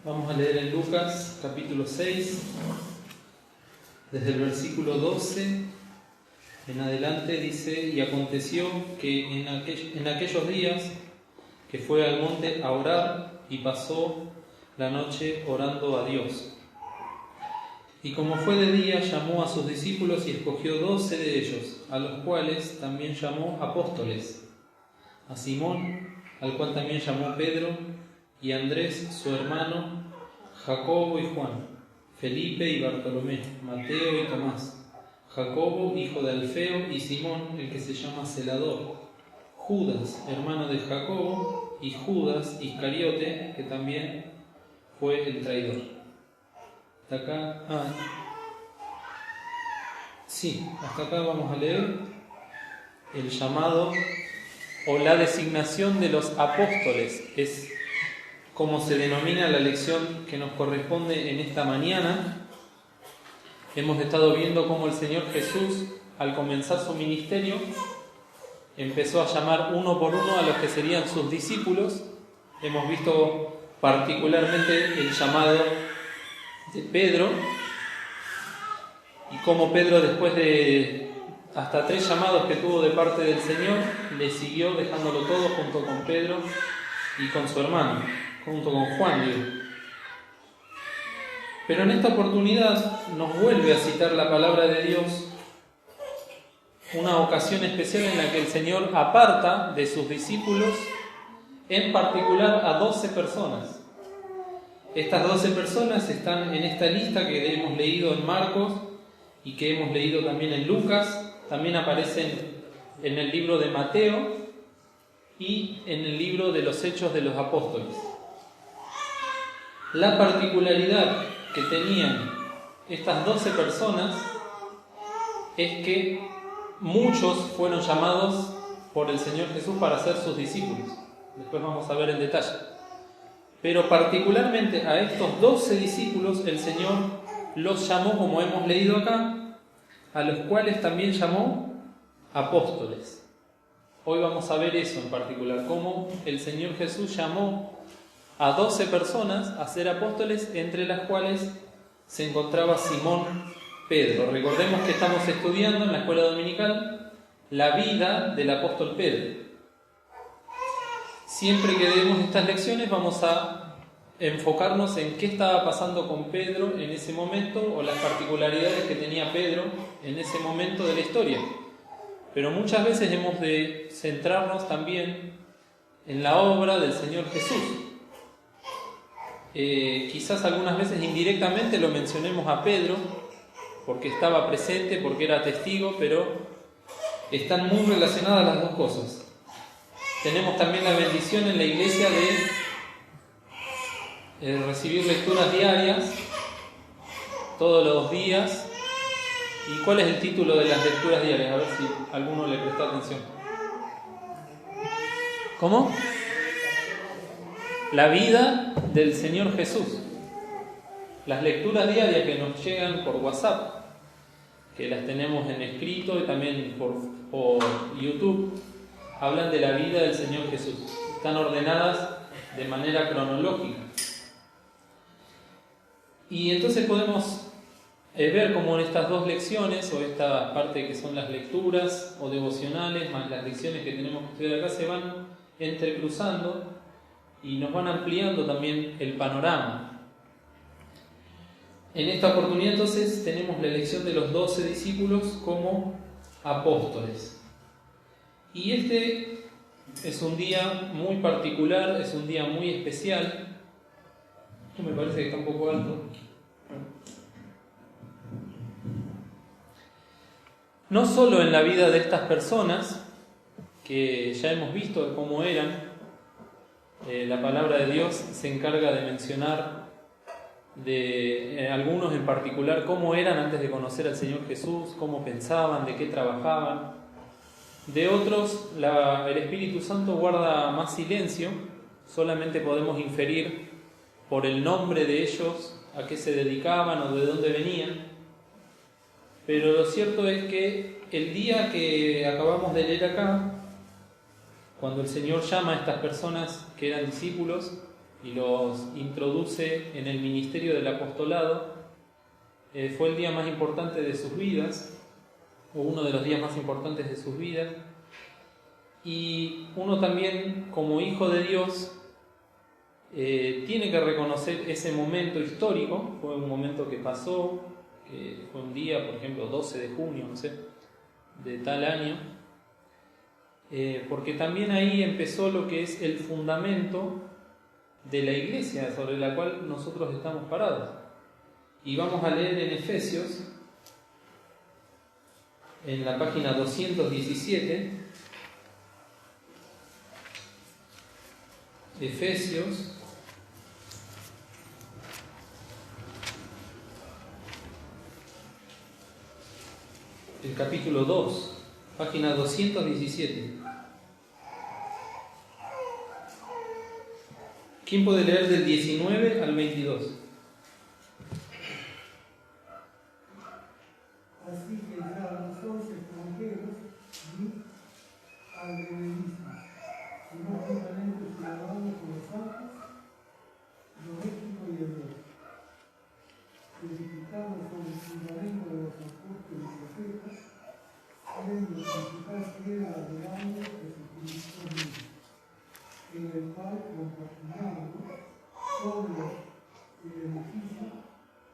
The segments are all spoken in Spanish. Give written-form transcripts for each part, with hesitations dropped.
Vamos a leer en Lucas capítulo 6, desde el versículo 12 en adelante dice: y aconteció que en aquellos días que fue al monte a orar y pasó la noche orando a Dios. Y como fue de día, llamó a sus discípulos y escogió 12 de ellos, a los cuales también llamó apóstoles: a Simón, al cual también llamó Pedro, y Andrés su hermano, Jacobo y Juan, Felipe y Bartolomé, Mateo y Tomás, Jacobo hijo de Alfeo y Simón el que se llama Celador, Judas hermano de Jacobo y Judas Iscariote, que también fue el traidor. Hasta acá, hasta acá vamos a leer el llamado o la designación de los apóstoles. Es como se denomina la lección que nos corresponde en esta mañana. Hemos estado viendo cómo el Señor Jesús, al comenzar su ministerio, empezó a llamar uno por uno a los que serían sus discípulos. Hemos visto particularmente el llamado de Pedro, y cómo Pedro, después de hasta 3 llamados que tuvo de parte del Señor, le siguió dejándolo todo junto con Pedro y con su hermano, junto con Juan, digo. Pero en esta oportunidad nos vuelve a citar la palabra de Dios, una ocasión especial en la que el Señor aparta de sus discípulos, en particular a 12 personas. Estas 12 personas están en esta lista que hemos leído en Marcos y que hemos leído también en Lucas. También aparecen en el libro de Mateo y en el libro de los Hechos de los Apóstoles. La particularidad que tenían estas 12 personas es que muchos fueron llamados por el Señor Jesús para ser sus discípulos. Después vamos a ver en detalle. Pero particularmente a estos 12 discípulos el Señor los llamó, como hemos leído acá, a los cuales también llamó apóstoles. Hoy vamos a ver eso en particular, cómo el Señor Jesús llamó a 12 personas a ser apóstoles, entre las cuales se encontraba Simón Pedro. Recordemos que estamos estudiando en la escuela dominical la vida del apóstol Pedro. Siempre que demos estas lecciones vamos a enfocarnos en qué estaba pasando con Pedro en ese momento, o las particularidades que tenía Pedro en ese momento de la historia. Pero muchas veces hemos de centrarnos también en la obra del Señor Jesús. Quizás algunas veces indirectamente lo mencionemos a Pedro, porque estaba presente, porque era testigo, pero están muy relacionadas las dos cosas. Tenemos también la bendición en la iglesia de recibir lecturas diarias, todos los días. ¿Y cuál es el título de las lecturas diarias? A ver si alguno le presta atención. ¿Cómo? La vida del Señor Jesús. Las lecturas diarias que nos llegan por WhatsApp, que las tenemos en escrito y también por YouTube, hablan de la vida del Señor Jesús. Están ordenadas de manera cronológica. Y entonces podemos ver cómo en estas 2 lecciones, o esta parte que son las lecturas o devocionales, más las lecciones que tenemos que estudiar acá, se van entrecruzando y nos van ampliando también el panorama. En esta oportunidad entonces tenemos la elección de los 12 discípulos como apóstoles. Y este es un día muy particular, es un día muy especial. Esto me parece que está un poco alto. No solo en la vida de estas personas, que ya hemos visto cómo eran, la palabra de Dios se encarga de mencionar de algunos en particular cómo eran antes de conocer al Señor Jesús, cómo pensaban, de qué trabajaban. De otros, el Espíritu Santo guarda más silencio, solamente podemos inferir por el nombre de ellos a qué se dedicaban o de dónde venían. Pero lo cierto es que el día que acabamos de leer acá, cuando el Señor llama a estas personas que eran discípulos, y los introduce en el ministerio del apostolado. Fue el día más importante de sus vidas, o uno de los días más importantes de sus vidas, y uno también, como hijo de Dios, tiene que reconocer ese momento histórico. Fue un momento que pasó, que fue un día, por ejemplo, 12 de junio, no sé, de tal año, porque también ahí empezó lo que es el fundamento de la iglesia sobre la cual nosotros estamos parados. Y vamos a leer en Efesios, en la página 217, Efesios, el capítulo 2, página 217. ¿Quién puede leer del 19 al 22? Así que ya no sois extranjeros ni aldeanistas, sino juntamente ciudadanos con los santos, doméstico y hebreo, edificados sobre el fundamento de los apóstoles y profetas, siendo la principal piedra del ángulo Jesucristo mismo, en el cual, compartiendo todo el edificio,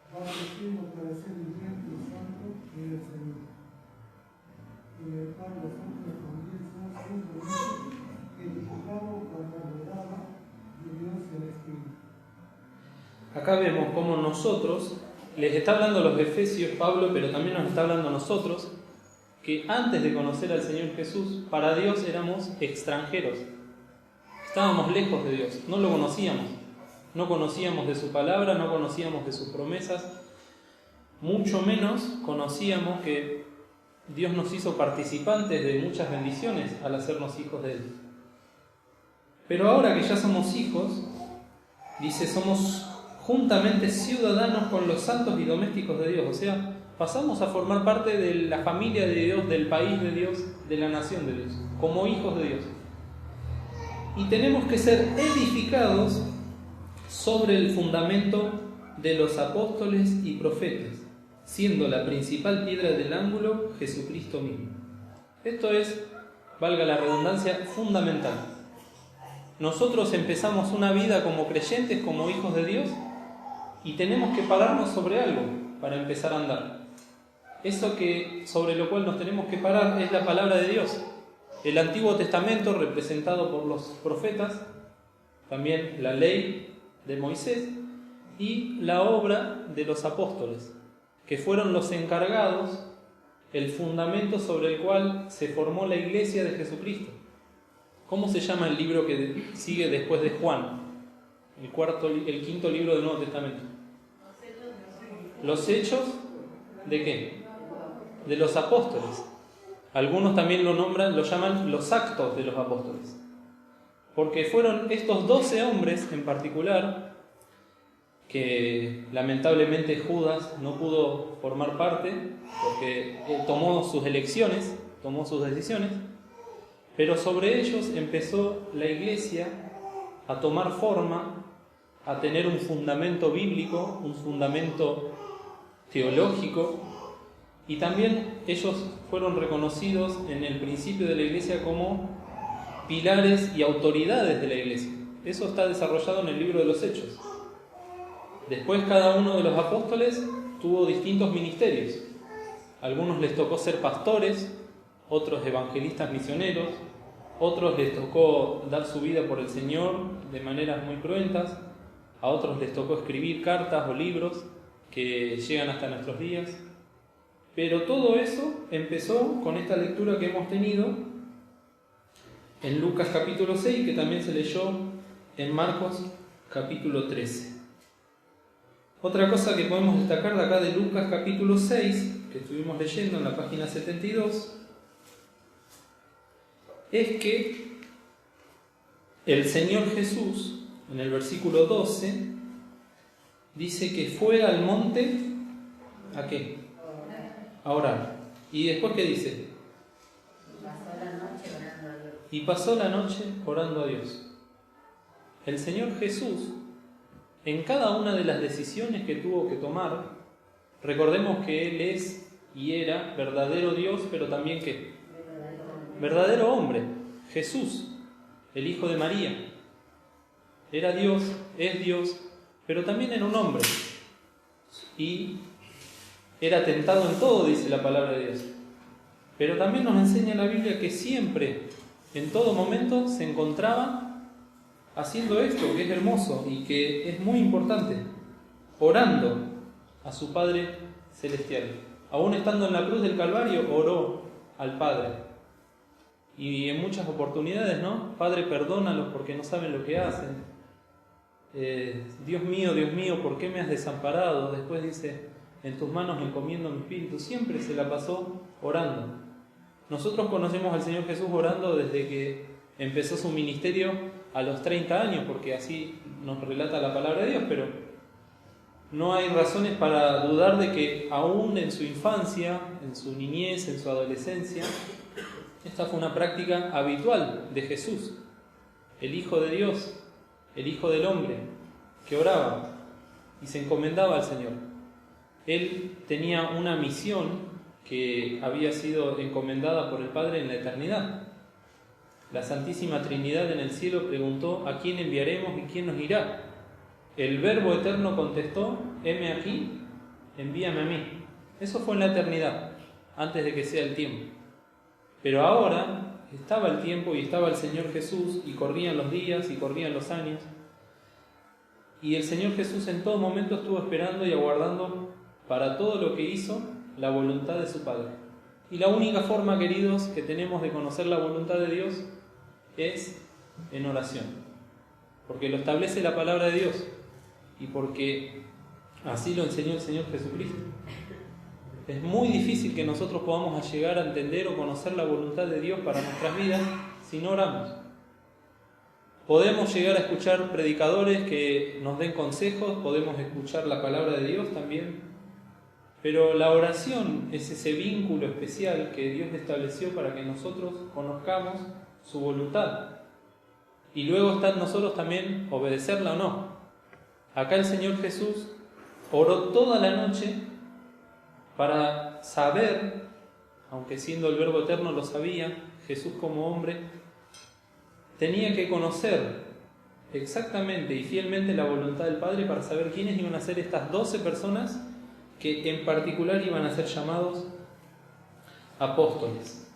va creciendo para ser el templo santo del Señor, en el cual nosotros también somos edificados para la morada de Dios en el Espíritu. Acá vemos cómo nosotros, les está hablando a los Efesios Pablo, pero también nos está hablando a nosotros, que antes de conocer al Señor Jesús, para Dios éramos extranjeros. Estábamos lejos de Dios, no lo conocíamos. No conocíamos de su palabra, no conocíamos de sus promesas, mucho menos conocíamos que Dios nos hizo participantes de muchas bendiciones al hacernos hijos de Él. Pero ahora que ya somos hijos, dice, somos juntamente ciudadanos con los santos y domésticos de Dios. O sea, pasamos a formar parte de la familia de Dios, del país de Dios, de la nación de Dios, como hijos de Dios. Y tenemos que ser edificados sobre el fundamento de los apóstoles y profetas, siendo la principal piedra del ángulo Jesucristo mismo. Esto es, valga la redundancia, fundamental. Nosotros empezamos una vida como creyentes, como hijos de Dios, y tenemos que pararnos sobre algo para empezar a andar. Eso que sobre lo cual nos tenemos que parar es la palabra de Dios. El Antiguo Testamento, representado por los profetas, también la ley de Moisés y la obra de los apóstoles, que fueron los encargados, el fundamento sobre el cual se formó la iglesia de Jesucristo. ¿Cómo se llama el libro que sigue después de Juan? El quinto libro del Nuevo Testamento. ¿Los hechos de qué? De los apóstoles. Algunos también lo llaman los actos de los apóstoles. Porque fueron estos 12 hombres en particular, que lamentablemente Judas no pudo formar parte, porque tomó sus elecciones, tomó sus decisiones, pero sobre ellos empezó la iglesia a tomar forma, a tener un fundamento bíblico, un fundamento teológico, y también ellos fueron reconocidos en el principio de la iglesia como pilares y autoridades de la iglesia. Eso está desarrollado en el libro de los Hechos. Después cada uno de los apóstoles tuvo distintos ministerios. A algunos les tocó ser pastores, otros evangelistas misioneros, otros les tocó dar su vida por el Señor de maneras muy cruentas, a otros les tocó escribir cartas o libros que llegan hasta nuestros días. Pero todo eso empezó con esta lectura que hemos tenido en Lucas capítulo 6, que también se leyó en Marcos capítulo 13. Otra cosa que podemos destacar de acá de Lucas capítulo 6, que estuvimos leyendo en la página 72, es que el Señor Jesús, en el versículo 12, dice que fue al monte, ¿a qué? A orar. ¿Y después qué dice? Y pasó la noche orando a Dios. El Señor Jesús en cada una de las decisiones que tuvo que tomar, recordemos que Él es y era verdadero Dios, pero también ¿qué? Verdadero hombre, Jesús, el Hijo de María. Era Dios, es Dios, pero también era un hombre. Y era tentado en todo, dice la palabra de Dios. Pero también nos enseña la Biblia que siempre, en todo momento, se encontraba haciendo esto, que es hermoso y que es muy importante, orando a su Padre Celestial. Aún estando en la cruz del Calvario, oró al Padre. Y en muchas oportunidades, ¿no? Padre, perdónalos porque no saben lo que hacen. Dios mío, ¿por qué me has desamparado? Después dice, en tus manos encomiendo mi espíritu. Siempre se la pasó orando. Nosotros conocemos al Señor Jesús orando desde que empezó su ministerio a los 30 años, porque así nos relata la palabra de Dios, pero no hay razones para dudar de que aún en su infancia, en su niñez, en su adolescencia, esta fue una práctica habitual de Jesús, el Hijo de Dios, el Hijo del Hombre, que oraba y se encomendaba al Señor. Él tenía una misión que había sido encomendada por el Padre en la eternidad. La Santísima Trinidad en el cielo preguntó: ¿a quién enviaremos y quién nos irá? El Verbo eterno contestó: heme aquí, envíame a mí. Eso fue en la eternidad, antes de que sea el tiempo. Pero ahora estaba el tiempo y estaba el Señor Jesús, y corrían los días y corrían los años. Y el Señor Jesús en todo momento estuvo esperando y aguardando para todo lo que hizo la voluntad de su Padre. Y la única forma, queridos, que tenemos de conocer la voluntad de Dios es en oración. Porque lo establece la palabra de Dios y porque así lo enseñó el Señor Jesucristo. Es muy difícil que nosotros podamos llegar a entender o conocer la voluntad de Dios para nuestras vidas si no oramos. Podemos llegar a escuchar predicadores que nos den consejos, podemos escuchar la palabra de Dios también, pero la oración es ese vínculo especial que Dios estableció para que nosotros conozcamos su voluntad. Y luego está en nosotros también obedecerla o no. Acá el Señor Jesús oró toda la noche para saber, aunque siendo el Verbo eterno lo sabía, Jesús como hombre, tenía que conocer exactamente y fielmente la voluntad del Padre para saber quiénes iban a ser estas 12 personas que en particular iban a ser llamados apóstoles.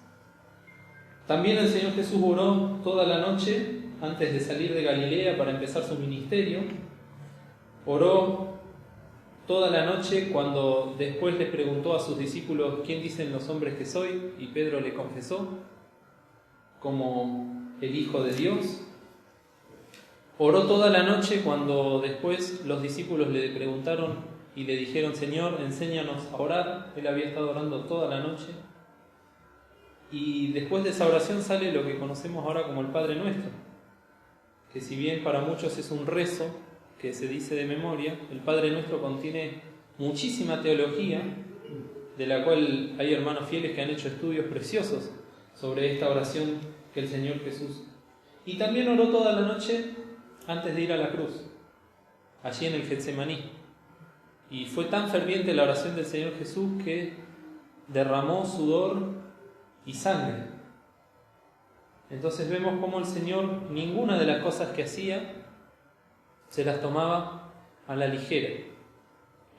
También el Señor Jesús oró toda la noche antes de salir de Galilea para empezar su ministerio. Oró toda la noche cuando después les preguntó a sus discípulos: ¿quién dicen los hombres que soy? Y Pedro le confesó como el Hijo de Dios. Oró toda la noche cuando después los discípulos le preguntaron y le dijeron: Señor, enséñanos a orar. Él había estado orando toda la noche. Y después de esa oración sale lo que conocemos ahora como el Padre Nuestro, que si bien para muchos es un rezo que se dice de memoria, el Padre Nuestro contiene muchísima teología, de la cual hay hermanos fieles que han hecho estudios preciosos sobre esta oración que el Señor Jesús. Y también oró toda la noche antes de ir a la cruz, allí en el Getsemaní. Y fue tan ferviente la oración del Señor Jesús que derramó sudor y sangre. Entonces vemos cómo el Señor, ninguna de las cosas que hacía se las tomaba a la ligera.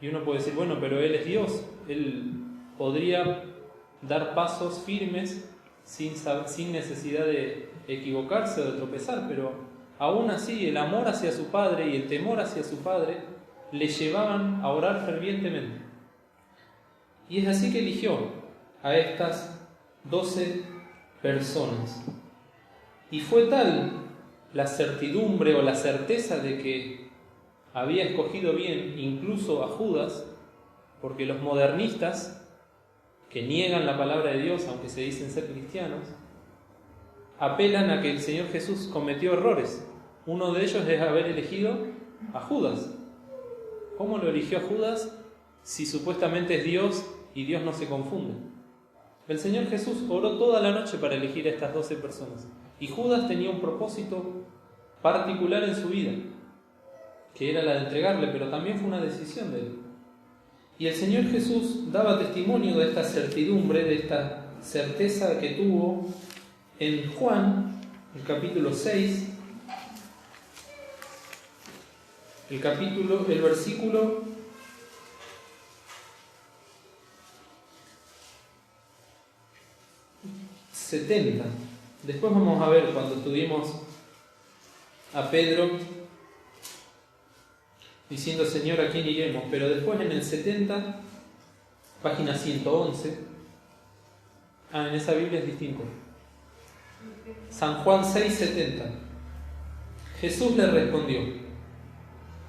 Y uno puede decir: bueno, pero Él es Dios, Él podría dar pasos firmes sin necesidad de equivocarse o de tropezar, pero aún así el amor hacia su Padre y el temor hacia su Padre le llevaban a orar fervientemente. Y es así que eligió a estas 12 personas. Y fue tal la certidumbre o la certeza de que había escogido bien incluso a Judas, porque los modernistas, que niegan la palabra de Dios aunque se dicen ser cristianos, apelan a que el Señor Jesús cometió errores. Uno de ellos es haber elegido a Judas. ¿Cómo lo eligió a Judas si supuestamente es Dios y Dios no se confunde? El Señor Jesús oró toda la noche para elegir a estas 12 personas. Y Judas tenía un propósito particular en su vida. que era la de entregarle, pero también fue una decisión de él. Y el Señor Jesús daba testimonio de esta certidumbre, de esta certeza que tuvo en Juan, el capítulo 6, el versículo 70. Después vamos a ver cuando estudiemos a Pedro diciendo: Señor, ¿a quién iremos? Pero después en el 70, página 111, en esa Biblia es distinto. San Juan 6:70. Jesús le respondió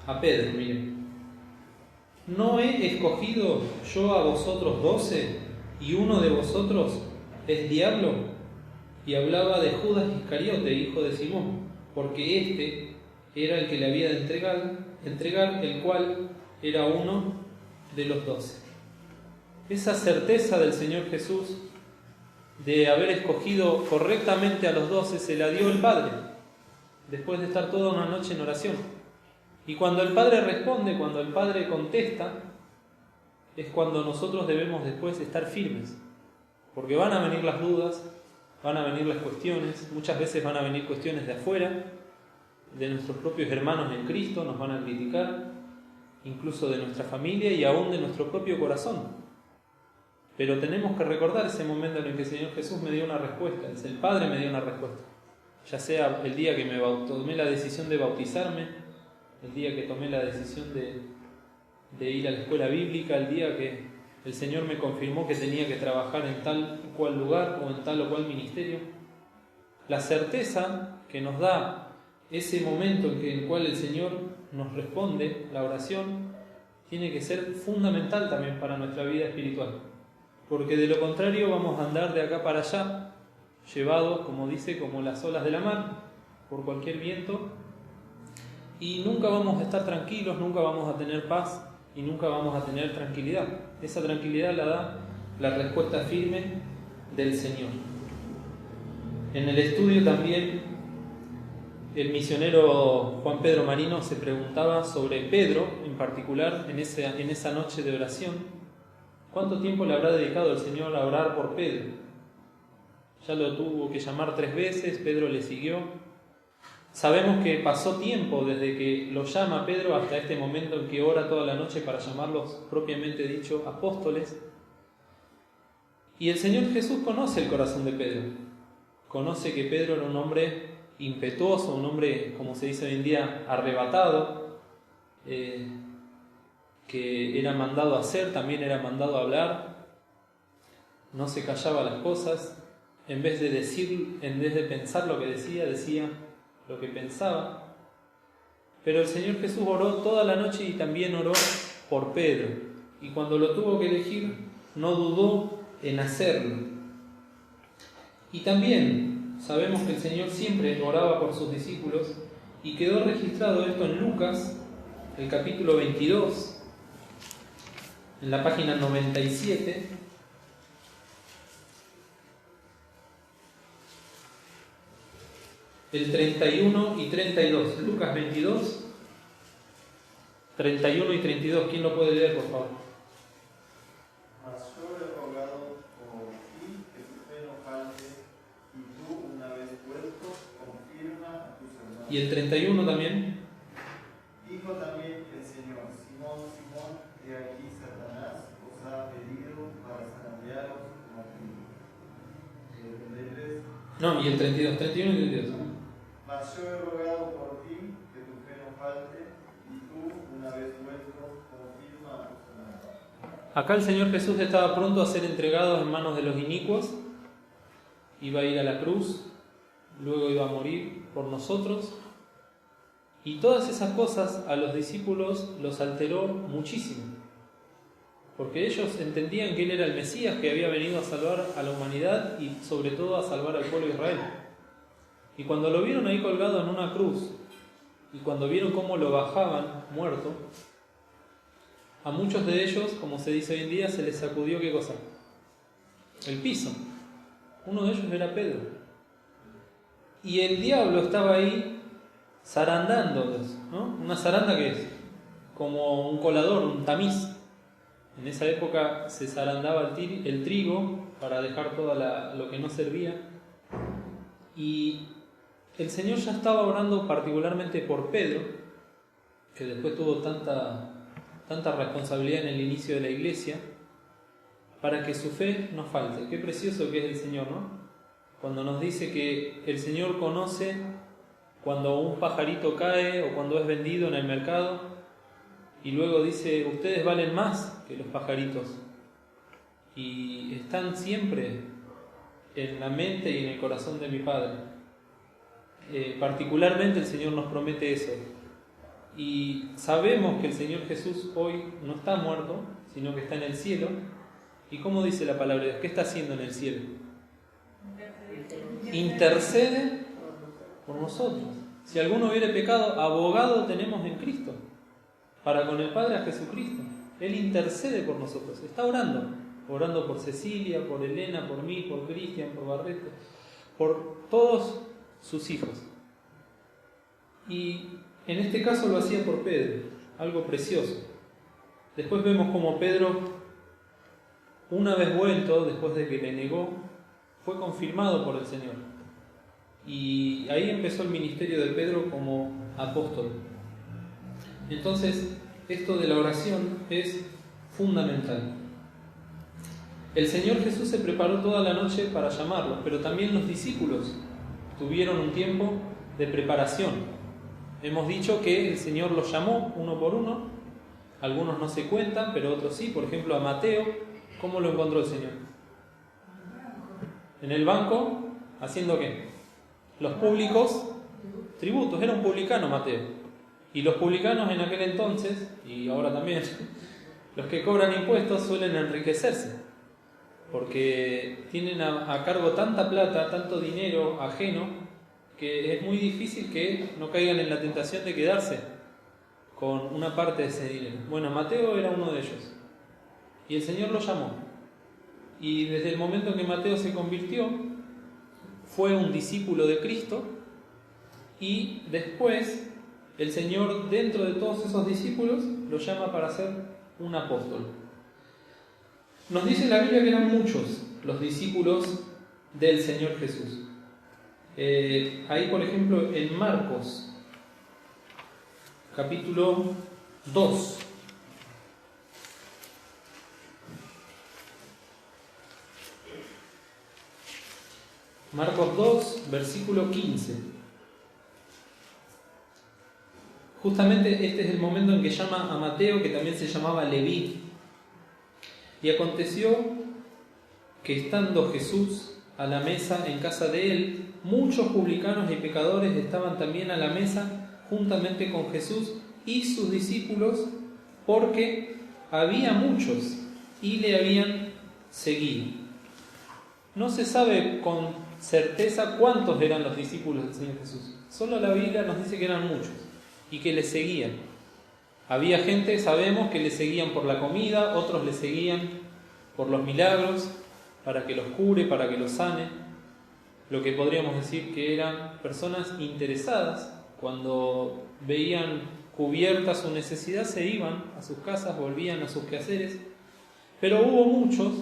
a Pedro, miren: ¿no he escogido yo a vosotros 12 y uno de vosotros es diablo? Y hablaba de Judas Iscariote, hijo de Simón, porque este era el que le había de entregar, el cual era uno de los 12. Esa certeza del Señor Jesús de haber escogido correctamente a los 12 se la dio el Padre, después de estar toda una noche en oración. Y cuando el Padre responde, cuando el Padre contesta, es cuando nosotros debemos después estar firmes, porque van a venir las dudas, van a venir las cuestiones, muchas veces van a venir cuestiones de afuera, de nuestros propios hermanos en Cristo, nos van a criticar, incluso de nuestra familia y aún de nuestro propio corazón. Pero tenemos que recordar ese momento en el que el Señor Jesús me dio una respuesta, el Padre me dio una respuesta, ya sea el día que tomé la decisión de bautizarme, el día que tomé la decisión de ir a la escuela bíblica, el día que el Señor me confirmó que tenía que trabajar en tal o cual lugar o en tal o cual ministerio. La certeza que nos da ese momento en el cual el Señor nos responde la oración tiene que ser fundamental también para nuestra vida espiritual, porque de lo contrario vamos a andar de acá para allá, llevados, como dice, como las olas de la mar, por cualquier viento, y nunca vamos a estar tranquilos, nunca vamos a tener paz y nunca vamos a tener tranquilidad. Esa tranquilidad la da la respuesta firme del Señor. En el estudio también el misionero Juan Pedro Marino se preguntaba sobre Pedro, en particular en esa noche de oración, ¿cuánto tiempo le habrá dedicado el Señor a orar por Pedro? Ya lo tuvo que llamar 3 veces, Pedro le siguió. Sabemos que pasó tiempo desde que lo llama Pedro hasta este momento en que ora toda la noche para llamarlos propiamente dicho apóstoles. Y el Señor Jesús conoce el corazón de Pedro. Conoce que Pedro era un hombre impetuoso, un hombre, como se dice hoy en día, arrebatado, que era mandado a hacer, también era mandado a hablar, no se callaba las cosas, en vez de pensar lo que decía lo que pensaba. Pero el Señor Jesús oró toda la noche y también oró por Pedro, y cuando lo tuvo que elegir no dudó en hacerlo. Y también sabemos que el Señor siempre oraba por sus discípulos, y quedó registrado esto en Lucas, el capítulo 22, en la página 97, el 31 y 32. Lucas 22, 31 y 32. ¿Quién lo puede leer, por favor? Mas yo he rogado por ti que tu fe no falte, y tú, una vez vuelto, confirma a tus hermanos. Y el 31 también. Dijo también el Señor: Simón, Simón, he aquí Satanás os ha pedido para zarandearos como trigo. El 33. No, y el 32, 31 y 32. Mas yo he rogado por ti que tu fe no falte, y tú, una vez vuelto, confirma a tus hermanos. Acá el Señor Jesús estaba pronto a ser entregado en manos de los inicuos, iba a ir a la cruz, luego iba a morir por nosotros, y todas esas cosas a los discípulos los alteró muchísimo, porque ellos entendían que Él era el Mesías que había venido a salvar a la humanidad y sobre todo a salvar al pueblo de Israel. Y cuando lo vieron ahí colgado en una cruz, y cuando vieron cómo lo bajaban muerto, a muchos de ellos, como se dice hoy en día, se les sacudió ¿qué cosa? El piso. Uno de ellos era Pedro. Y el diablo estaba ahí zarandándolos, ¿no? Una zaranda que es como un colador, un tamiz. En esa época se zarandaba el trigo para dejar todo lo que no servía. Y el Señor ya estaba orando particularmente por Pedro, que después tuvo tanta responsabilidad en el inicio de la iglesia, para que su fe no falte. Qué precioso que es el Señor, ¿no? Cuando nos dice que el Señor conoce cuando un pajarito cae o cuando es vendido en el mercado, y luego dice, ustedes valen más que los pajaritos, y están siempre en la mente y en el corazón de mi Padre. Particularmente el Señor nos promete eso, y sabemos que el Señor Jesús hoy no está muerto, sino que está en el cielo. ¿Y cómo dice la palabra de Dios? ¿Qué está haciendo en el cielo? Intercede por nosotros. Si alguno hubiere pecado, abogado tenemos en Cristo para con el Padre, a Jesucristo. Él intercede por nosotros, está orando por Cecilia, por Elena, por mí, por Cristian, por Barreto, por todos sus hijos. Y en este caso lo hacía por Pedro, algo precioso. Después vemos como Pedro, una vez vuelto, después de que le negó, fue confirmado por el Señor. Y ahí empezó el ministerio de Pedro como apóstol. Entonces, esto de la oración es fundamental. El Señor Jesús se preparó toda la noche para llamarlos, pero también los discípulos tuvieron un tiempo de preparación. Hemos dicho que el Señor los llamó uno por uno. Algunos no se cuentan, pero otros sí. Por ejemplo, a Mateo, ¿cómo lo encontró el Señor? En el banco, ¿haciendo qué? Los públicos tributos. Era un publicano Mateo. Y los publicanos en aquel entonces, y ahora también, los que cobran impuestos suelen enriquecerse, porque tienen a cargo tanta plata, tanto dinero ajeno, que es muy difícil que no caigan en la tentación de quedarse con una parte de ese dinero. Bueno, Mateo era uno de ellos, y el Señor lo llamó. Y desde el momento en que Mateo se convirtió, fue un discípulo de Cristo, y después el Señor, dentro de todos esos discípulos, lo llama para ser un apóstol. Nos dice la Biblia que eran muchos los discípulos del Señor Jesús. Ahí, por ejemplo, en Marcos, capítulo 2. Marcos 2, versículo 15. Justamente este es el momento en que llama a Mateo, que también se llamaba Leví. Y aconteció que estando Jesús a la mesa en casa de él, muchos publicanos y pecadores estaban también a la mesa juntamente con Jesús y sus discípulos, porque había muchos y le habían seguido. No se sabe con certeza cuántos eran los discípulos del Señor Jesús. Solo la Biblia nos dice que eran muchos y que le seguían. Había gente, sabemos, que le seguían por la comida, otros le seguían por los milagros, para que los cure, para que los sane. Lo que podríamos decir que eran personas interesadas. Cuando veían cubierta su necesidad, se iban a sus casas, volvían a sus quehaceres. Pero hubo muchos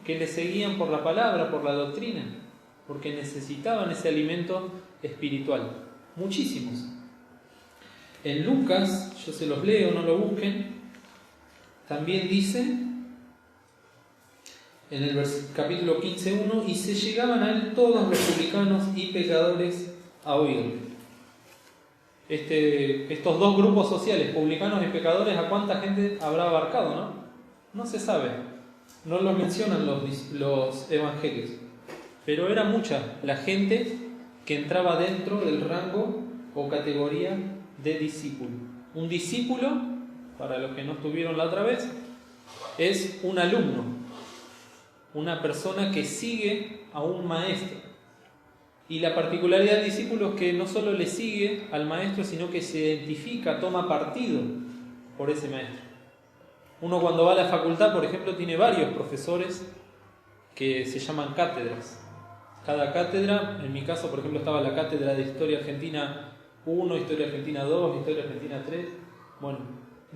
que le seguían por la palabra, por la doctrina, porque necesitaban ese alimento espiritual. Muchísimos. En Lucas, yo se los leo, no lo busquen, también dice en el capítulo 15:1, y se llegaban a él todos los publicanos y pecadores a oírle. Estos dos grupos sociales, publicanos y pecadores, ¿a cuánta gente habrá abarcado? No se sabe, no lo mencionan los evangelios, pero era mucha la gente que entraba dentro del rango o categoría de discípulo. Un discípulo, para los que no estuvieron la otra vez, es un alumno, una persona que sigue a un maestro. Y la particularidad del discípulo es que no solo le sigue al maestro, sino que se identifica, toma partido por ese maestro. Uno cuando va a la facultad, por ejemplo, tiene varios profesores que se llaman cátedras. Cada cátedra, en mi caso, por ejemplo, estaba la cátedra de Historia Argentina 1, Historia Argentina 2, Historia Argentina 3. Bueno,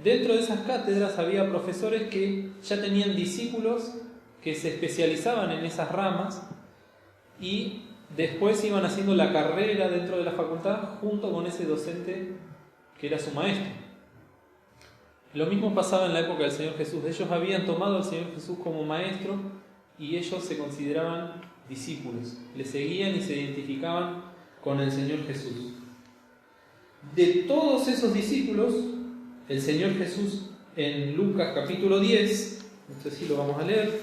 dentro de esas cátedras había profesores que ya tenían discípulos que se especializaban en esas ramas y después iban haciendo la carrera dentro de la facultad junto con ese docente que era su maestro. Lo mismo pasaba en la época del Señor Jesús. Ellos habían tomado al Señor Jesús como maestro y ellos se consideraban discípulos. Le seguían y se identificaban con el Señor Jesús. De todos esos discípulos, el Señor Jesús en Lucas capítulo 10, esto sí lo vamos a leer,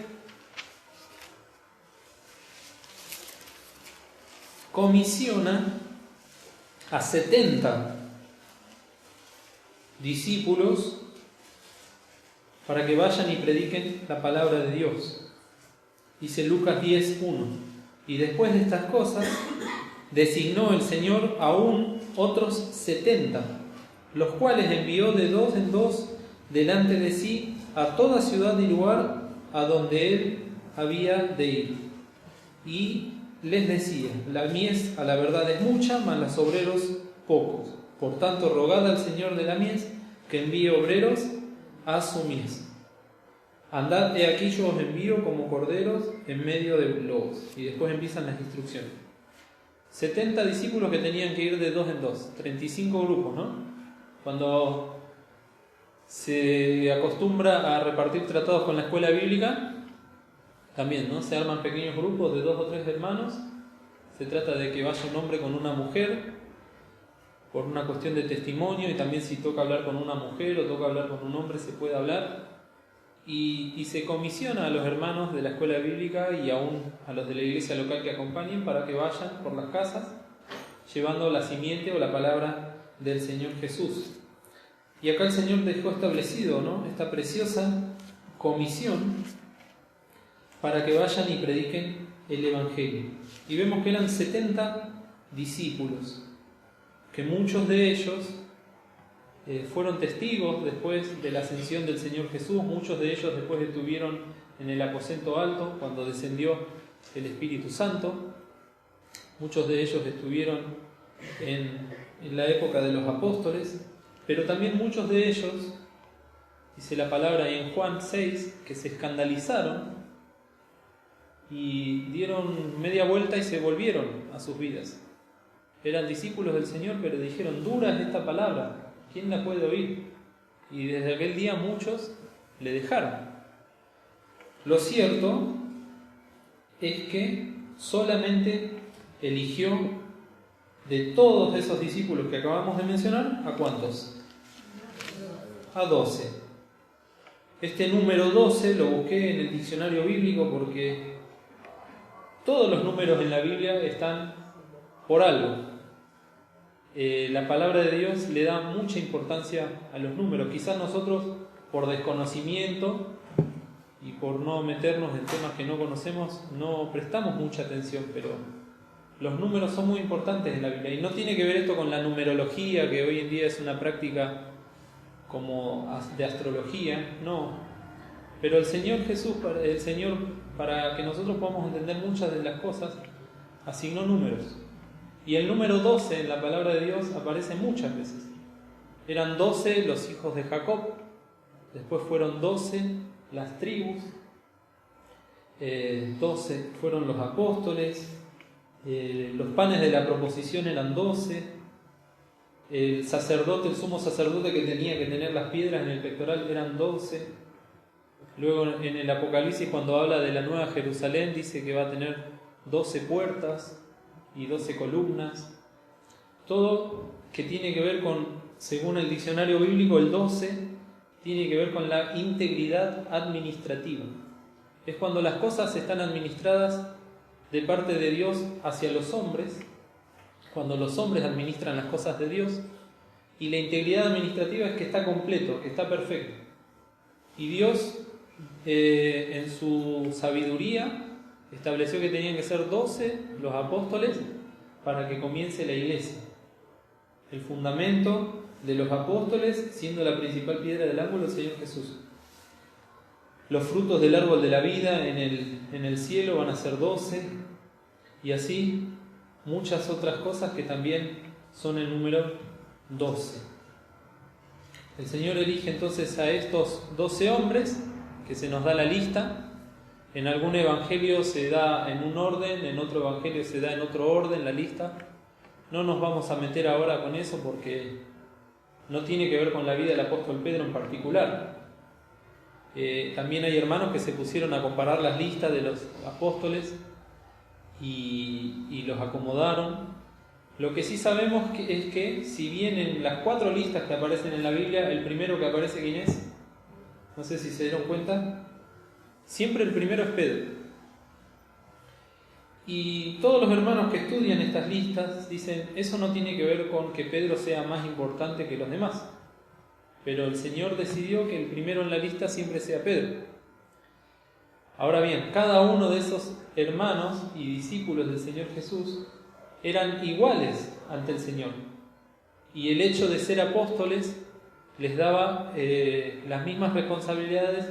comisiona a 70 discípulos para que vayan y prediquen la palabra de Dios. Dice Lucas 10:1. Y después de estas cosas, designó el Señor aún otros 70, los cuales envió de 2 en 2 delante de sí a toda ciudad y lugar a donde él había de ir. Y les decía: la mies a la verdad es mucha, mas los obreros pocos. Por tanto, rogad al Señor de la mies que envíe obreros a su mies. Andad, he aquí yo os envío como corderos en medio de lobos. Y después empiezan las instrucciones. 70 discípulos que tenían que ir de 2 en 2, 35 grupos, ¿no? Cuando se acostumbra a repartir tratados con la escuela bíblica, también, ¿no? Se arman pequeños grupos de 2 o 3 hermanos. Se trata de que vaya un hombre con una mujer por una cuestión de testimonio, y también si toca hablar con una mujer o toca hablar con un hombre se puede hablar. Y se comisiona a los hermanos de la escuela bíblica y aún a los de la iglesia local que acompañen para que vayan por las casas llevando la simiente o la palabra del Señor Jesús. Y acá el Señor dejó establecido, ¿no?, esta preciosa comisión para que vayan y prediquen el Evangelio. Y vemos que eran 70 discípulos, que muchos de ellos fueron testigos después de la ascensión del Señor Jesús. Muchos de ellos después estuvieron en el aposento alto cuando descendió el Espíritu Santo. Muchos de ellos estuvieron en la época de los apóstoles, pero también muchos de ellos, dice la palabra ahí en Juan 6, que se escandalizaron y dieron media vuelta y se volvieron a sus vidas. Eran discípulos del Señor, pero dijeron: dura es esta palabra, ¿quién la puede oír? Y desde aquel día muchos le dejaron. Lo cierto es que solamente eligió de todos esos discípulos que acabamos de mencionar, ¿a cuántos? A 12. Este número 12 lo busqué en el diccionario bíblico porque todos los números en la Biblia están por algo. La palabra de Dios le da mucha importancia a los números. Quizás nosotros, por desconocimiento y por no meternos en temas que no conocemos, no prestamos mucha atención, pero los números son muy importantes en la Biblia. Y no tiene que ver esto con la numerología, que hoy en día es una práctica como de astrología, no. Pero el Señor Jesús, para que nosotros podamos entender muchas de las cosas, asignó números. Y el número 12 en la palabra de Dios aparece muchas veces. Eran 12 los hijos de Jacob, después fueron 12 las tribus, 12 fueron los apóstoles, los panes de la proposición eran 12, el sacerdote, el sumo sacerdote que tenía que tener las piedras en el pectoral eran 12. Luego en el Apocalipsis, cuando habla de la nueva Jerusalén, dice que va a tener 12 puertas y 12 columnas. Todo que tiene que ver con, según el diccionario bíblico, el 12 tiene que ver con la integridad administrativa. Es cuando las cosas están administradas de parte de Dios hacia los hombres, cuando los hombres administran las cosas de Dios, y la integridad administrativa es que está completo, que está perfecto. Y Dios, en su sabiduría, estableció que tenían que ser 12 los apóstoles para que comience la iglesia. El fundamento de los apóstoles siendo la principal piedra del ángulo el Señor Jesús. Los frutos del árbol de la vida en el cielo van a ser 12, y así muchas otras cosas que también son el número 12. El Señor elige entonces a estos 12 hombres, que se nos da la lista. En algún evangelio se da en un orden, en otro evangelio se da en otro orden la lista. No nos vamos a meter ahora con eso porque no tiene que ver con la vida del apóstol Pedro en particular. También hay hermanos que se pusieron a comparar las listas de los apóstoles y los acomodaron. Lo que sí sabemos es que si bien en las 4 listas que aparecen en la Biblia, el primero que aparece, ¿quién es? No sé si se dieron cuenta. Siempre el primero es Pedro. Y todos los hermanos que estudian estas listas dicen, eso no tiene que ver con que Pedro sea más importante que los demás. Pero el Señor decidió que el primero en la lista siempre sea Pedro. Ahora bien, cada uno de esos hermanos y discípulos del Señor Jesús eran iguales ante el Señor. Y el hecho de ser apóstoles les daba las mismas responsabilidades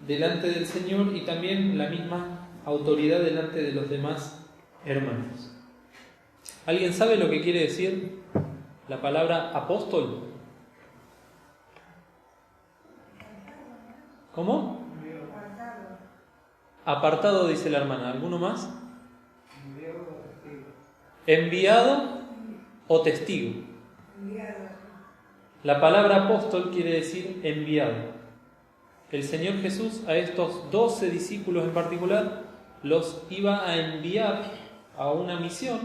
delante del Señor y también la misma autoridad delante de los demás hermanos. ¿Alguien sabe lo que quiere decir la palabra apóstol? ¿Cómo? Apartado, dice la hermana. ¿Alguno más? Enviado o testigo. La palabra apóstol quiere decir enviado. El Señor Jesús a estos 12 discípulos en particular los iba a enviar a una misión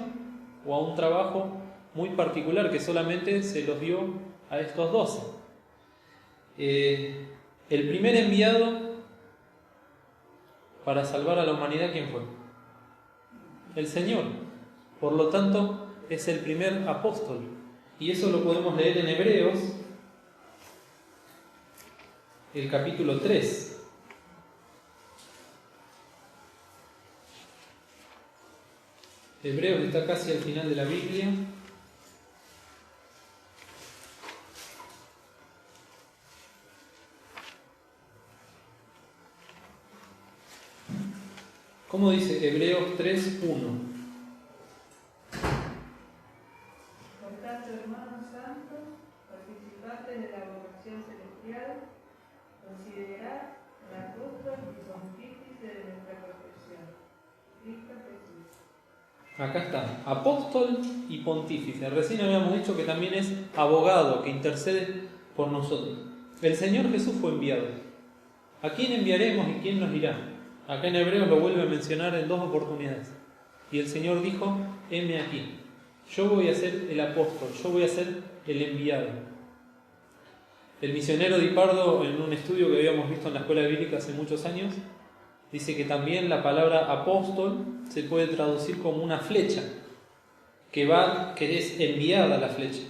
o a un trabajo muy particular que solamente se los dio a estos 12. El primer enviado para salvar a la humanidad, ¿quién fue? El Señor. Por lo tanto, es el primer apóstol. Y eso lo podemos leer en Hebreos, el capítulo 3. Hebreos está casi al final de la Biblia. ¿Cómo dice Hebreos 3:1? Por tanto, hermanos santos, participantes de la vocación celestial, considerad al apóstol y pontífice de nuestra perfección, Cristo Jesús. Acá está, apóstol y pontífice. Recién habíamos dicho que también es abogado, que intercede por nosotros. El Señor Jesús fue enviado. ¿A quién enviaremos y quién nos irá? Acá en Hebreos lo vuelve a mencionar en 2 oportunidades. Y el Señor dijo, heme aquí. Yo voy a ser el apóstol, yo voy a ser el enviado. El misionero Di Pardo, en un estudio que habíamos visto en la escuela bíblica hace muchos años, dice que también la palabra apóstol se puede traducir como una flecha, que es enviada la flecha,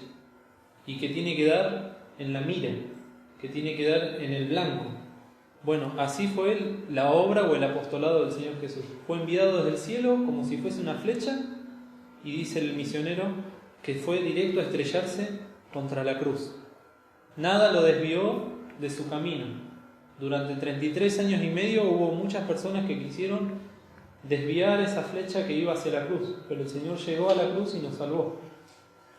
y que tiene que dar en la mira, que tiene que dar en el blanco. Bueno, así fue la obra o el apostolado del Señor Jesús. Fue enviado desde el cielo como si fuese una flecha, y dice el misionero que fue directo a estrellarse contra la cruz. Nada lo desvió de su camino. Durante 33 años y medio hubo muchas personas que quisieron desviar esa flecha que iba hacia la cruz, pero el Señor llegó a la cruz y nos salvó.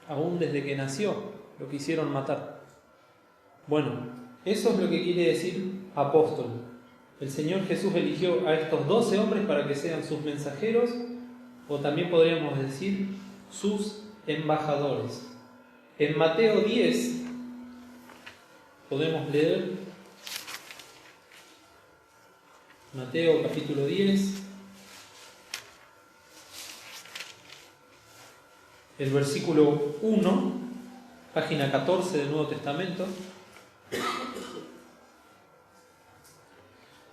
Aún desde que nació lo quisieron matar. Bueno, eso es lo que quiere decir apóstol. El Señor Jesús eligió a estos 12 hombres para que sean sus mensajeros, o también podríamos decir sus embajadores. En Mateo 10 podemos leer, Mateo capítulo 10, el versículo 1, página 14 del Nuevo Testamento,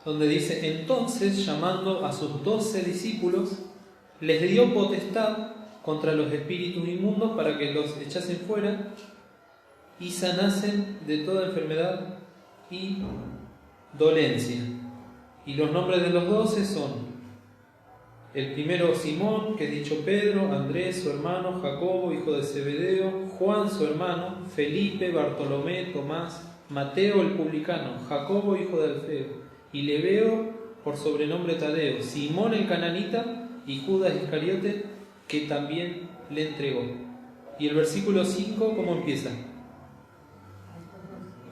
donde dice, entonces, llamando a sus 12 discípulos, les dio potestad contra los espíritus inmundos para que los echasen fuera y sanasen de toda enfermedad y dolencia. Y los nombres de los 12 son: el primero Simón, que es dicho Pedro; Andrés, su hermano; Jacobo, hijo de Zebedeo; Juan, su hermano; Felipe, Bartolomé, Tomás; Mateo el publicano; Jacobo, hijo de Alfeo; y Lebeo, por sobrenombre Tadeo; Simón el cananita; y Judas Iscariote, que también le entregó. Y el versículo 5, ¿cómo empieza?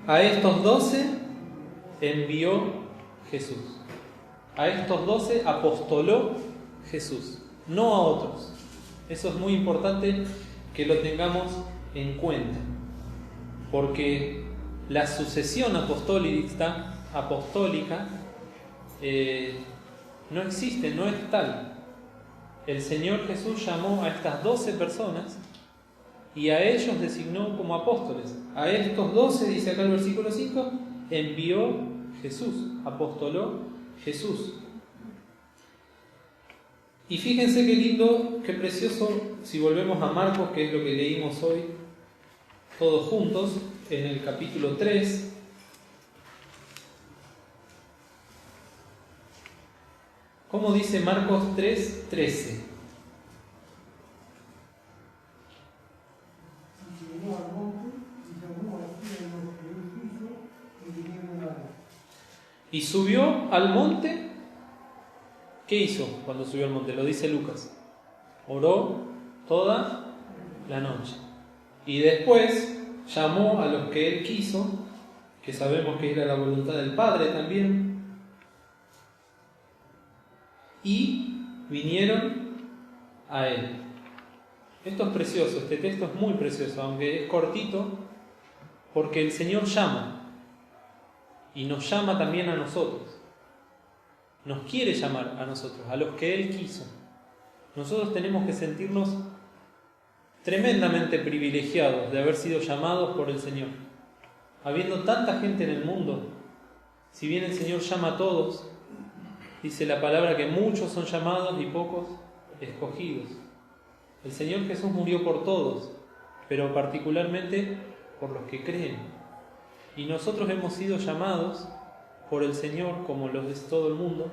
A estos 12 envió Jesús. A estos 12 apostoló Jesús, no a otros. Eso es muy importante que lo tengamos en cuenta, porque la sucesión apostólica no existe, no es tal. El Señor Jesús llamó a estas 12 personas y a ellos designó como apóstoles. A estos 12, dice acá el versículo 5, envió Jesús, apostoló Jesús. Y fíjense qué lindo, qué precioso, si volvemos a Marcos, que es lo que leímos hoy, todos juntos, en el capítulo 3. ¿Cómo dice Marcos 3:13? Y subió al monte. ¿Qué hizo cuando subió al monte? Lo dice Lucas. Oró toda la noche. Y después llamó a los que él quiso, que sabemos que era la voluntad del Padre también, y vinieron a él. Esto es precioso, este texto es muy precioso, aunque es cortito, porque el Señor llama, y nos llama también a nosotros. Nos quiere llamar a nosotros, a los que Él quiso. Nosotros tenemos que sentirnos tremendamente privilegiados de haber sido llamados por el Señor. Habiendo tanta gente en el mundo, si bien el Señor llama a todos, dice la palabra que muchos son llamados y pocos escogidos. El Señor Jesús murió por todos, pero particularmente por los que creen. Y nosotros hemos sido llamados por el Señor, como los es todo el mundo,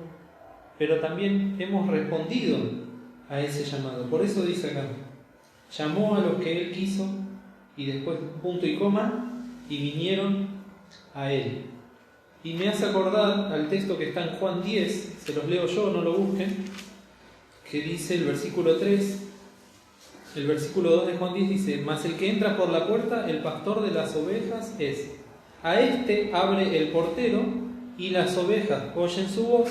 pero también hemos respondido a ese llamado. Por eso dice acá, llamó a los que Él quiso, y después punto y coma, y vinieron a Él. Y me hace acordar al texto que está en Juan 10, se los leo yo, no lo busquen, que dice el versículo 3, el versículo 2 de Juan 10 dice, mas el que entra por la puerta, el pastor de las ovejas es. A este abre el portero, y las ovejas oyen su voz,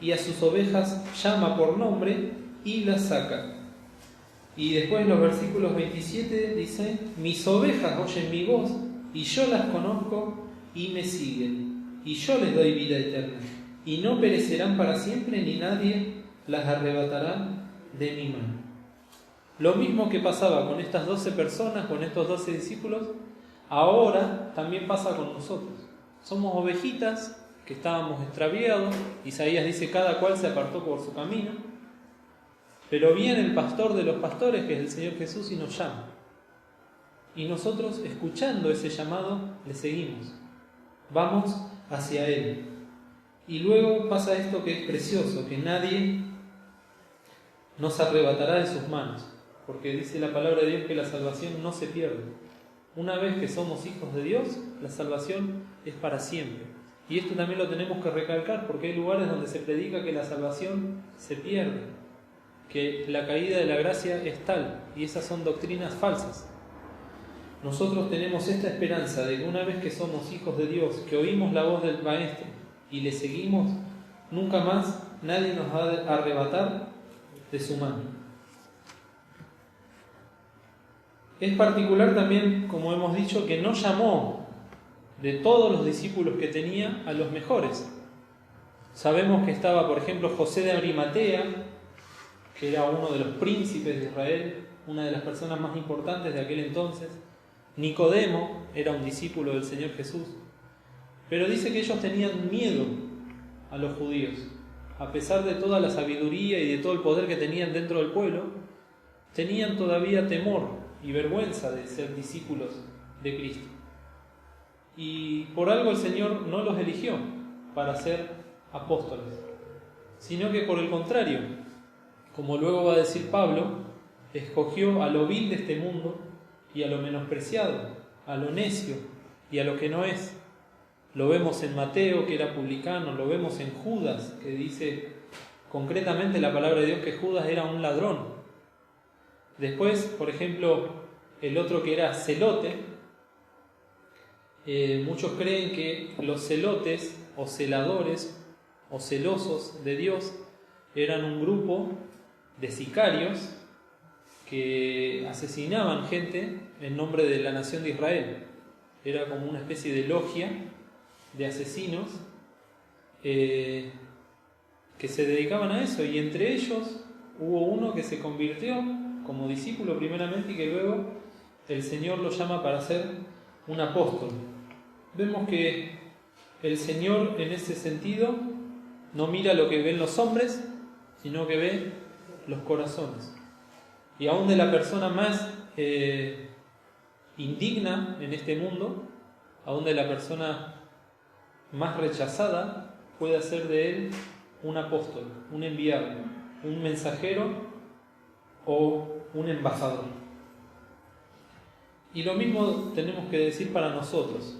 y a sus ovejas llama por nombre, y las saca. Y después en los versículos 27 dice, mis ovejas oyen mi voz, y yo las conozco, y me siguen, y yo les doy vida eterna, y no perecerán para siempre, ni nadie las arrebatará de mi mano. Lo mismo que pasaba con estas 12 personas, con estos 12 discípulos, ahora también pasa con nosotros. Somos ovejitas que estábamos extraviados. Isaías dice, cada cual se apartó por su camino. Pero viene el pastor de los pastores, que es el Señor Jesús, y nos llama. Y nosotros, escuchando ese llamado, le seguimos. Vamos hacia Él. Y luego pasa esto que es precioso, que nadie nos arrebatará de sus manos. Porque dice la palabra de Dios que la salvación no se pierde. Una vez que somos hijos de Dios, la salvación es para siempre. Y esto también lo tenemos que recalcar, porque hay lugares donde se predica que la salvación se pierde, que la caída de la gracia es tal, y esas son doctrinas falsas. Nosotros tenemos esta esperanza de que una vez que somos hijos de Dios, que oímos la voz del Maestro y le seguimos, nunca más nadie nos va a arrebatar de su mano. Es particular también, como hemos dicho, que no llamó de todos los discípulos que tenía a los mejores. Sabemos que estaba, por ejemplo, José de Arimatea, que era uno de los príncipes de Israel, una de las personas más importantes de aquel entonces. Nicodemo era un discípulo del Señor Jesús. Pero dice que ellos tenían miedo a los judíos. A pesar de toda la sabiduría y de todo el poder que tenían dentro del pueblo, tenían todavía temor y vergüenza de ser discípulos de Cristo. Y por algo el Señor no los eligió para ser apóstoles, sino que por el contrario, como luego va a decir Pablo, escogió a lo vil de este mundo y a lo menospreciado, a lo necio y a lo que no es. Lo vemos en Mateo, que era publicano, lo vemos en Judas, que dice concretamente la palabra de Dios que Judas era un ladrón. Después, por ejemplo, el otro que era celote. Muchos creen que los celotes o celadores o celosos de Dios eran un grupo de sicarios que asesinaban gente en nombre de la nación de Israel. Era como una especie de logia de asesinos que se dedicaban a eso, y entre ellos hubo uno que se convirtió como discípulo primeramente y que luego el Señor lo llama para ser un apóstol. Vemos que el Señor en ese sentido no mira lo que ven los hombres, sino que ve los corazones. Y aún de la persona más indigna en este mundo, aún de la persona más rechazada, puede hacer de él un apóstol, un enviado, un mensajero o un embajador. Y lo mismo tenemos que decir para nosotros.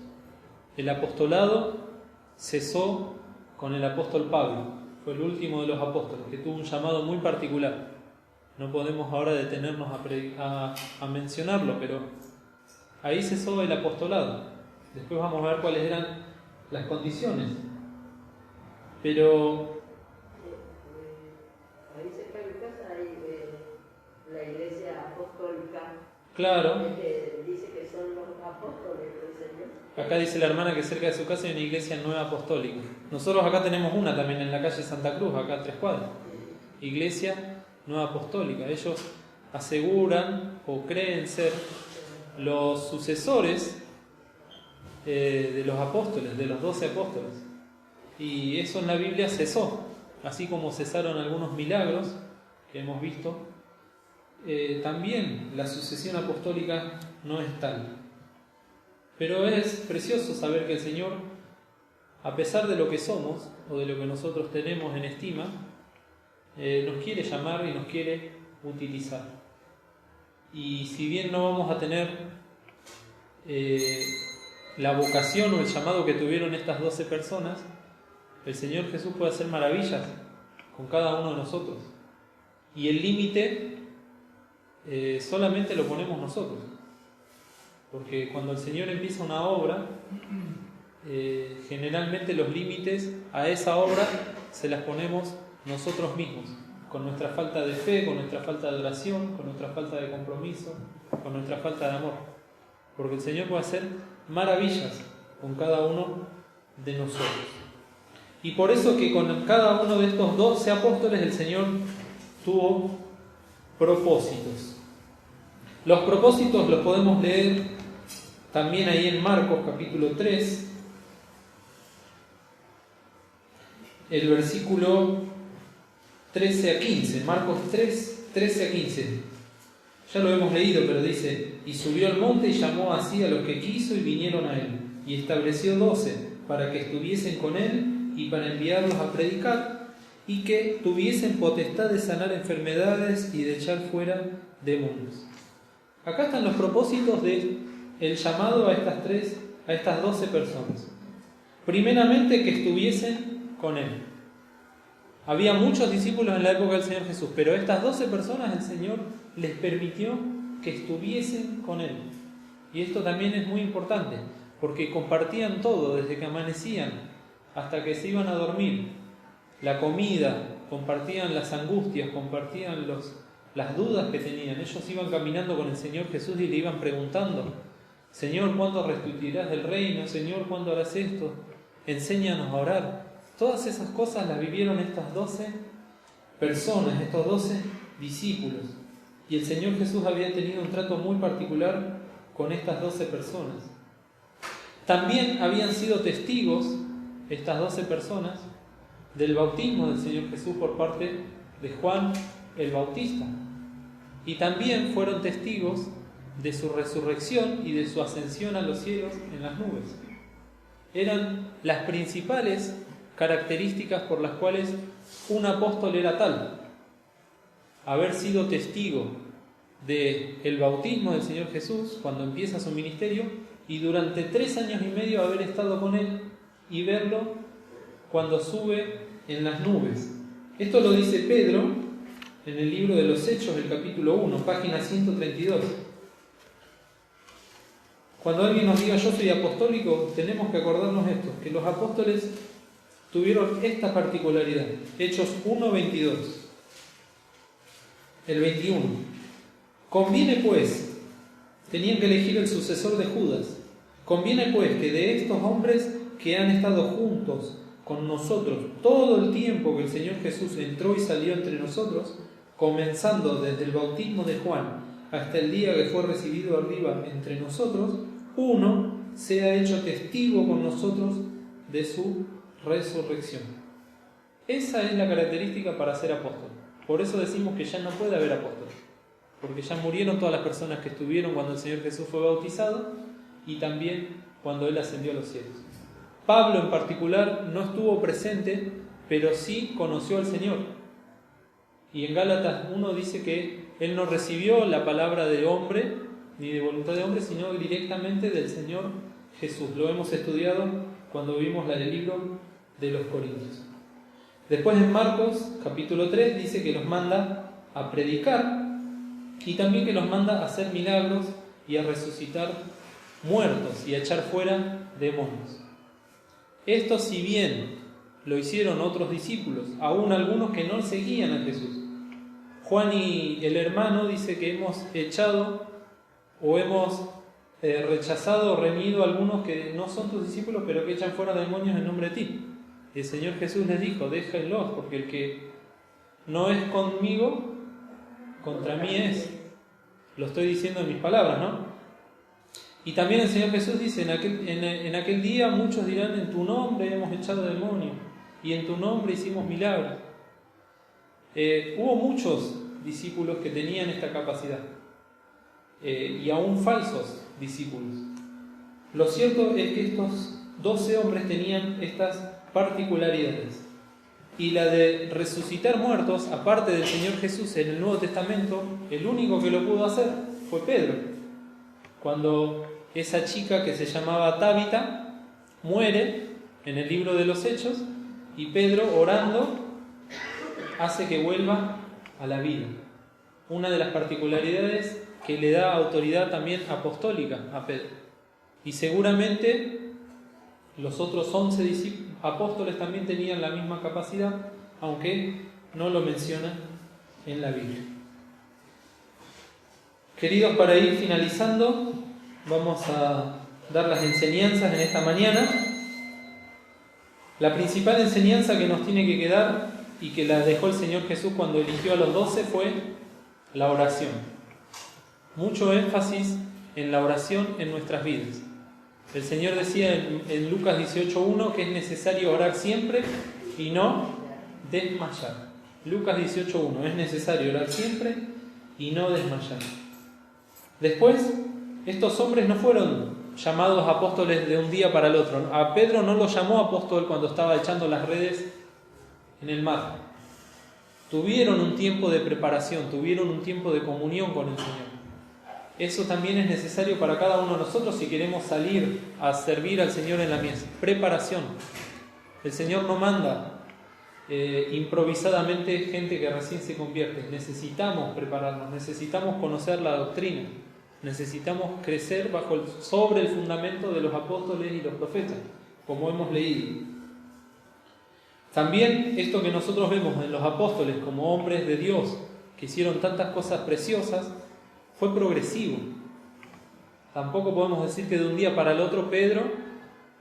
El apostolado cesó con el apóstol Pablo, fue el último de los apóstoles, que tuvo un llamado muy particular. No podemos ahora detenernos a mencionarlo, pero ahí cesó el apostolado. Después vamos a ver cuáles eran las condiciones. Pero ahí cerca de mi casa hay la iglesia apostólica. Claro. Dice que son los apóstoles del Señor. Acá dice la hermana que cerca de su casa hay una iglesia nueva apostólica. Nosotros acá tenemos una también en la calle Santa Cruz, acá a 3 cuadras. Iglesia nueva apostólica. Ellos aseguran o creen ser los sucesores de los apóstoles, de los 12 apóstoles. Y eso en la Biblia cesó, así como cesaron algunos milagros que hemos visto. También la sucesión apostólica no es tal. Pero es precioso saber que el Señor, a pesar de lo que somos o de lo que nosotros tenemos en estima, nos quiere llamar y nos quiere utilizar. Y si bien no vamos a tener la vocación o el llamado que tuvieron estas 12 personas, el Señor Jesús puede hacer maravillas con cada uno de nosotros. Y el límite solamente lo ponemos nosotros. Porque cuando el Señor empieza una obra, generalmente los límites a esa obra se las ponemos nosotros mismos, con nuestra falta de fe, con nuestra falta de oración, con nuestra falta de compromiso, con nuestra falta de amor. Porque el Señor puede hacer maravillas con cada uno de nosotros. Y por eso que con cada uno de estos 12 apóstoles el Señor tuvo propósitos. Los propósitos los podemos leer también ahí en Marcos capítulo 3, el versículo 13 a 15. Marcos 3, 13 a 15. Ya lo hemos leído, pero dice: y subió al monte y llamó así a los que quiso y vinieron a él, y estableció 12 para que estuviesen con él y para enviarlos a predicar, y que tuviesen potestad de sanar enfermedades y de echar fuera demonios. Acá están los propósitos del llamado a estas 12 personas. Primeramente, que estuviesen con él. Había muchos discípulos en la época del Señor Jesús, pero estas 12 personas el Señor les permitió que estuviesen con él. Y esto también es muy importante, porque compartían todo, desde que amanecían hasta que se iban a dormir. La comida, compartían las angustias, compartían las dudas que tenían. Ellos iban caminando con el Señor Jesús y le iban preguntando: Señor, ¿cuándo restituirás el reino? Señor, ¿cuándo harás esto? Enséñanos a orar. Todas esas cosas las vivieron estas 12 personas, estos 12 discípulos. Y el Señor Jesús había tenido un trato muy particular con estas 12 personas. También habían sido testigos, estas 12 personas, del bautismo del Señor Jesús por parte de Juan el Bautista. Y también fueron testigos de su resurrección y de su ascensión a los cielos en las nubes. Eran las principales características por las cuales un apóstol era tal: haber sido testigo del bautismo del Señor Jesús cuando empieza su ministerio, y durante 3 años y medio haber estado con él y verlo cuando sube en las nubes. Esto lo dice Pedro en el libro de los Hechos, el capítulo 1, página 132. Cuando alguien nos diga yo soy apostólico, tenemos que acordarnos esto, que los apóstoles tuvieron esta particularidad. Hechos 1:22. El 21. Conviene pues, tenían que elegir el sucesor de Judas, conviene pues que de estos hombres que han estado juntos con nosotros todo el tiempo que el Señor Jesús entró y salió entre nosotros, comenzando desde el bautismo de Juan hasta el día que fue recibido arriba entre nosotros, uno sea hecho testigo con nosotros de su resurrección. Esa es la característica para ser apóstol. Por eso decimos que ya no puede haber apóstoles, porque ya murieron todas las personas que estuvieron cuando el Señor Jesús fue bautizado y también cuando Él ascendió a los cielos. Pablo en particular no estuvo presente, pero sí conoció al Señor. Y en Gálatas 1 dice que él no recibió la palabra de hombre, ni de voluntad de hombre, sino directamente del Señor Jesús. Lo hemos estudiado cuando vimos el libro de los Corintios. Después en Marcos capítulo 3 dice que los manda a predicar y también que los manda a hacer milagros y a resucitar muertos y a echar fuera demonios. Esto, si bien lo hicieron otros discípulos, aún algunos que no seguían a Jesús. Juan y el hermano dice que hemos echado o hemos rechazado o reñido a algunos que no son tus discípulos, pero que echan fuera demonios en nombre de ti. Y el Señor Jesús les dijo, déjenlos, porque el que no es conmigo, contra mí es. Lo estoy diciendo en mis palabras, ¿no? Y también el Señor Jesús dice, en aquel día muchos dirán, en tu nombre hemos echado demonios, y en tu nombre hicimos milagros. Hubo muchos discípulos que tenían esta capacidad, y aún falsos discípulos. Lo cierto es que estos 12 hombres tenían estas particularidades. Y la de resucitar muertos, aparte del Señor Jesús en el Nuevo Testamento, el único que lo pudo hacer fue Pedro. Cuando esa chica que se llamaba Tabita muere en el libro de los Hechos, y Pedro, orando, hace que vuelva a la vida. Una de las particularidades que le da autoridad también apostólica a Pedro. Y seguramente los otros 11 apóstoles también tenían la misma capacidad, aunque no lo menciona en la Biblia. Queridos, para ir finalizando, vamos a dar las enseñanzas en esta mañana. La principal enseñanza que nos tiene que quedar y que la dejó el Señor Jesús cuando eligió a los 12 fue la oración. Mucho énfasis en la oración en nuestras vidas. El Señor decía en Lucas 18:1 que es necesario orar siempre y no desmayar. Lucas 18:1, es necesario orar siempre y no desmayar. Después, estos hombres no fueron llamados apóstoles de un día para el otro. A Pedro no lo llamó apóstol cuando estaba echando las redes en el mar. Tuvieron un tiempo de preparación, tuvieron un tiempo de comunión con el Señor. Eso también es necesario para cada uno de nosotros si queremos salir a servir al Señor en la mies. Preparación. El Señor no manda improvisadamente gente que recién se convierte. Necesitamos prepararnos, necesitamos conocer la doctrina, necesitamos crecer sobre el fundamento de los apóstoles y los profetas, como hemos leído. También esto que nosotros vemos en los apóstoles como hombres de Dios que hicieron tantas cosas preciosas fue progresivo. Tampoco podemos decir que de un día para el otro Pedro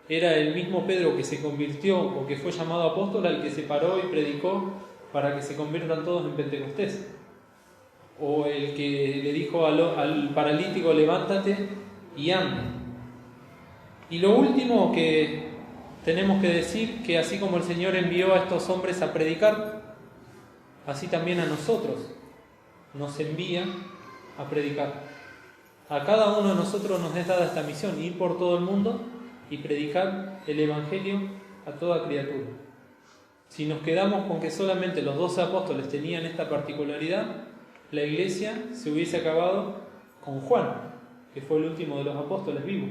era el mismo Pedro que se convirtió o que fue llamado apóstol al que se paró y predicó para que se conviertan todos en Pentecostés. O el que le dijo al paralítico, levántate y anda. Y lo último que tenemos que decir, que así como el Señor envió a estos hombres a predicar, así también a nosotros nos envía a predicar. A cada uno de nosotros nos es dada esta misión, ir por todo el mundo y predicar el Evangelio a toda criatura. Si nos quedamos con que solamente los 12 apóstoles tenían esta particularidad, la iglesia se hubiese acabado con Juan, que fue el último de los apóstoles vivos.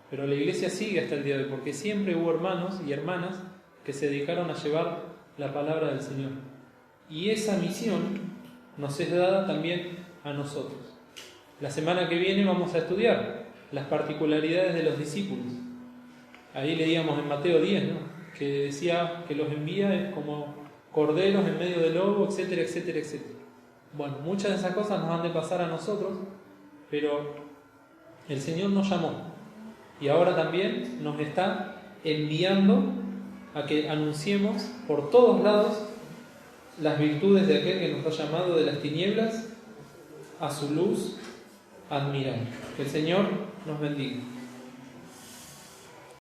Pero la iglesia sigue hasta el día de hoy, porque siempre hubo hermanos y hermanas que se dedicaron a llevar la palabra del Señor. Y esa misión nos es dada también a nosotros. La semana que viene vamos a estudiar las particularidades de los discípulos. Ahí leíamos en Mateo 10, ¿no? Que decía que los envía como corderos en medio del lobo, etcétera, etcétera, etcétera. Bueno, muchas de esas cosas nos han de pasar a nosotros, pero el Señor nos llamó y ahora también nos está enviando a que anunciemos por todos lados las virtudes de aquel que nos ha llamado de las tinieblas a su luz admirable. Que el Señor nos bendiga.